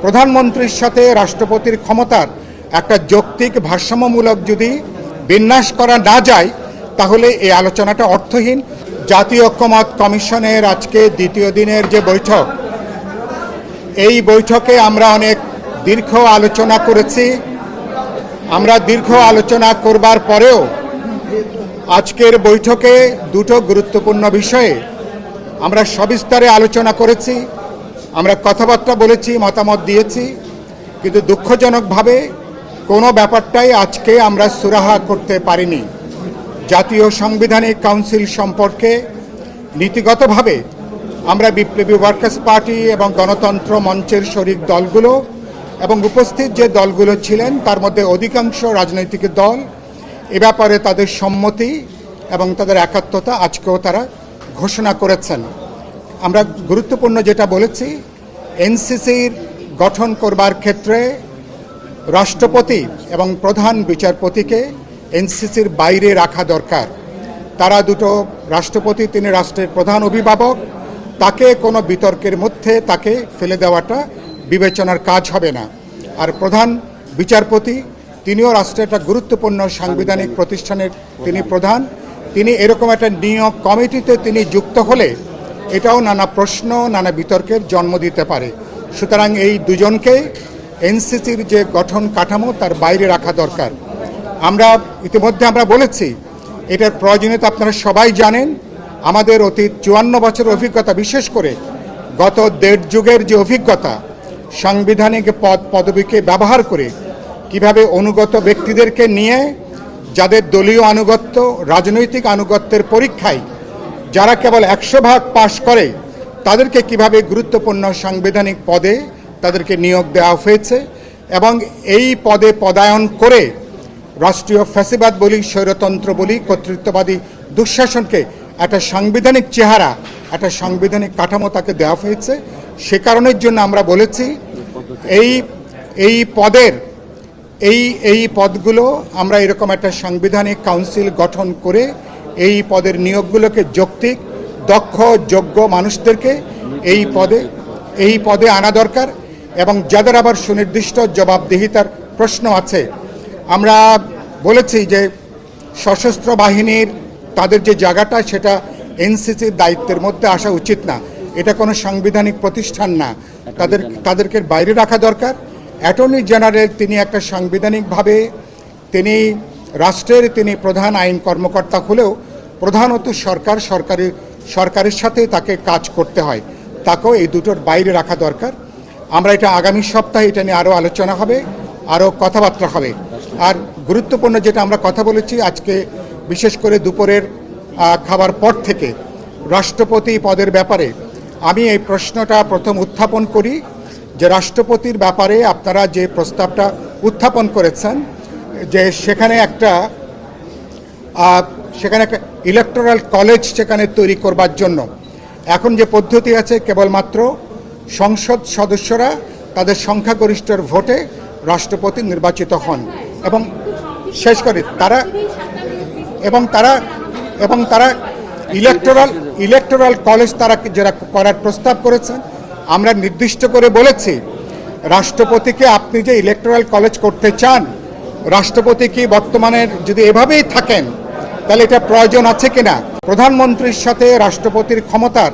প্রধানমন্ত্রীর সাথে রাষ্ট্রপতির ক্ষমতার একটা যৌক্তিক ভারসাম্যমূলক যদি বিন্যাস করা না যায় তাহলে এই আলোচনাটা অর্থহীন। জাতীয় ঐক্যমত্য কমিশনের আজকে দ্বিতীয় দিনের যে বৈঠক, এই বৈঠকে আমরা অনেক দীর্ঘ আলোচনা করেছি। আমরা দীর্ঘ আলোচনা করবার পরেও আজকের বৈঠকে দুটো গুরুত্বপূর্ণ বিষয়ে আমরা সবিস্তারে আলোচনা করেছি, আমরা কথাবার্তা বলেছি, মতামত দিয়েছি, কিন্তু দুঃখজনকভাবে কোনো ব্যাপারটাই আজকে আমরা সুরাহা করতে পারিনি। জাতীয় সাংবিধানিক কাউন্সিল সম্পর্কে নীতিগতভাবে আমরা বিপ্লবী ওয়ার্কার্স পার্টি এবং গণতন্ত্র মঞ্চের শরিক দলগুলো এবং উপস্থিত যে দলগুলো ছিলেন তার মধ্যে অধিকাংশ রাজনৈতিক দল এ ব্যাপারে তাদের সম্মতি এবং তাদের একাত্মতা আজকেও তারা ঘোষণা করেছেন। আমরা গুরুত্বপূর্ণ যেটা বলেছি, এনসিসির গঠন করবার ক্ষেত্রে রাষ্ট্রপতি এবং প্রধান বিচারপতিকে এনসিসির বাইরে রাখা দরকার। তারা দুটো, রাষ্ট্রপতি তিনি রাষ্ট্রের প্রধান অভিভাবক, তাকে কোনো বিতর্কের মধ্যে তাকে ফেলে দেওয়াটা বিবেচনার কাজ হবে না। আর প্রধান বিচারপতি তিনিও রাষ্ট্রের একটা গুরুত্বপূর্ণ সাংবিধানিক প্রতিষ্ঠানের তিনি প্রধান, তিনি এরকম একটা নিয়োগ কমিটিতে তিনি যুক্ত হলে এটাও নানা প্রশ্ন, নানা বিতর্কের জন্ম দিতে পারে। সুতরাং এই দুজনকে এনসিসির যে গঠন কাঠামো তার বাইরে রাখা দরকার। আমরা ইতিমধ্যে আমরা বলেছি এটার প্রয়োজনীয়তা আপনারা সবাই জানেন। আমাদের অতীত 54 বছরের অভিজ্ঞতা, বিশেষ করে গত দেড় যুগের যে অভিজ্ঞতা, সাংবিধানিক পদবিকে ব্যবহার করে কিভাবে অনুগত ব্যক্তিদেরকে নিয়ে, যাদের দলীয় আনুগত্য, রাজনৈতিক আনুগত্যের পরীক্ষায় যারা কেবল 100% পাশ করে তাদেরকে কিভাবে গুরুত্বপূর্ণ সাংবিধানিক পদে তাদেরকে নিয়োগ দেওয়া হয়েছে এবং এই পদে পদায়ন করে রাষ্ট্রীয় ফ্যাসিবাদ বলি, স্বৈরতন্ত্র বলি, কর্তৃত্ববাদী দুঃশাসনকে একটা সাংবিধানিক চেহারা, একটা সাংবিধানিক কাঠামো তাকে দেওয়া হয়েছে। সে কারণের জন্য আমরা বলেছি এই পদগুলো আমরা এরকম একটা সাংবিধানিক কাউন্সিল গঠন করে এই পদের নিয়োগগুলোকে যৌক্তিক, দক্ষ, যোগ্য মানুষদেরকে এই পদে আনা দরকার এবং যাদের আবার সুনির্দিষ্ট জবাবদিহিতার প্রশ্ন আছে। আমরা বলেছি যে সশস্ত্র বাহিনীর তাদের যে জায়গাটা সেটা এনসিসির দায়িত্বের মধ্যে আসা উচিত না, এটা কোনো সাংবিধানিক প্রতিষ্ঠান না, তাদেরকে বাইরে রাখা দরকার। অ্যাটর্নি জেনারেল তিনি একটা সাংবিধানিকভাবে তিনি রাষ্ট্রের তিনি প্রধান আইন কর্মকর্তা হলেও প্রধানত সরকারের সাথে তাকে কাজ করতে হয়, তাকেও এই দুটোর বাইরে রাখা দরকার। আমরা এটা আগামী সপ্তাহে এটা নিয়ে আরও আলোচনা হবে, আরও কথাবার্তা হবে। আর গুরুত্বপূর্ণ যেটা আমরা কথা বলেছি আজকে, বিশেষ করে দুপুরের খাবার পর থেকে রাষ্ট্রপতি পদের ব্যাপারে আমি এই প্রশ্নটা প্রথম উত্থাপন করি যে রাষ্ট্রপতির ব্যাপারে আপনারা যে প্রস্তাবটা উত্থাপন করেছেন যে সেখানে একটা ইলেকটোরাল কলেজ সেখানে তৈরি করবার জন্য এখন যে পদ্ধতি আছে, কেবলমাত্র সংসদ সদস্যরা তাদের সংখ্যাগরিষ্ঠের ভোটে রাষ্ট্রপতি নির্বাচিত হন এবং শেষ করে তারা ইলেকটোরাল কলেজ তারা যারা করার প্রস্তাব করেছেন, আমরা নির্দিষ্ট করে বলেছি রাষ্ট্রপতিকে আপনি যে ইলেকটোরাল কলেজ করতে চান, রাষ্ট্রপতি কি বর্তমানে যদি এভাবেই থাকেন তাহলে এটা প্রয়োজন আছে কিনা। প্রধানমন্ত্রীর সাথে রাষ্ট্রপতির ক্ষমতার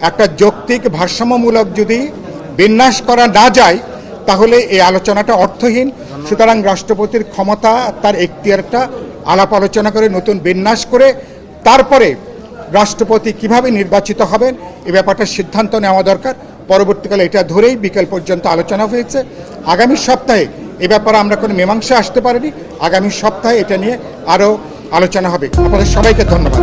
একটা যৌক্তিক ভারসাম্যমূলক যদি বিন্যাস করা না যায় তাহলে এই আলোচনাটা অর্থহীন। সুতরাং রাষ্ট্রপতির ক্ষমতা, তার এখতিয়ারটা আলাপ আলোচনা করে নতুন বিন্যাস করে তারপরে রাষ্ট্রপতি কিভাবে নির্বাচিত হবেন এই ব্যাপারটা সিদ্ধান্ত নেওয়া দরকার। পরবর্তীকালে এটা ধরেই বিকেল পর্যন্ত আলোচনা হয়েছে। আগামী সপ্তাহে এ ব্যাপারে আমরা কোনো মীমাংসা আসতে পারিনি, আগামী সপ্তাহে এটা নিয়ে আরও আলোচনা হবে। আপনাদের সবাইকে ধন্যবাদ।